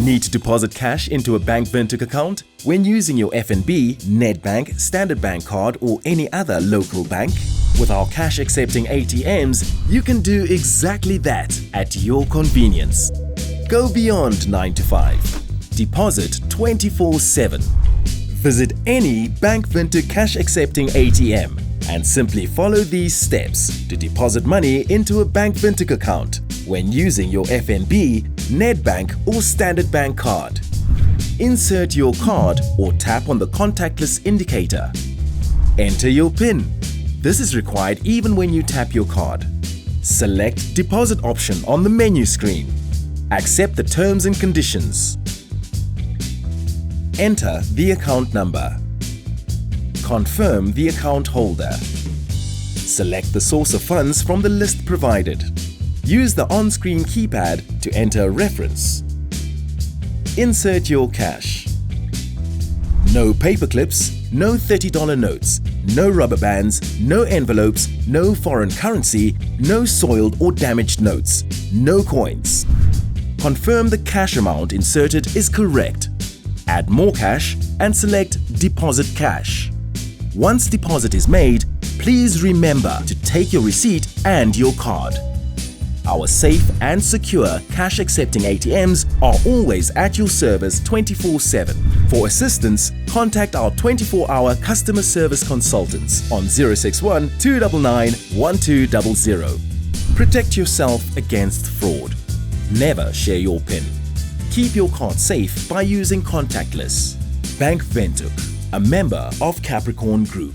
Need to deposit cash into a Bank Windhoek account? When using your FNB, Nedbank, Standard Bank card or any other local bank? With our cash accepting ATMs, you can do exactly that at your convenience. Go beyond 9 to 5. Deposit 24/7. Visit any Bank Windhoek cash accepting ATM and simply follow these steps to deposit money into a Bank Windhoek account when using your FNB, Nedbank or Standard Bank card. Insert your card or tap on the contactless indicator. Enter your PIN. This is required even when you tap your card. Select Deposit option on the menu screen. Accept the terms and conditions. Enter the account number. Confirm the account holder. Select the source of funds from the list provided. Use the on-screen keypad to enter a reference. Insert your cash. No paper clips, no $30 notes, no rubber bands, no envelopes, no foreign currency, no soiled or damaged notes, no coins. Confirm the cash amount inserted is correct. Add more cash and select Deposit Cash. Once deposit is made, please remember to take your receipt and your card. Our safe and secure cash accepting ATMs are always at your service 24/7. For assistance, contact our 24-hour customer service consultants on 061 299 1200. Protect yourself against fraud. Never share your PIN. Keep your card safe by using contactless. Bank Windhoek, a member of Capricorn Group.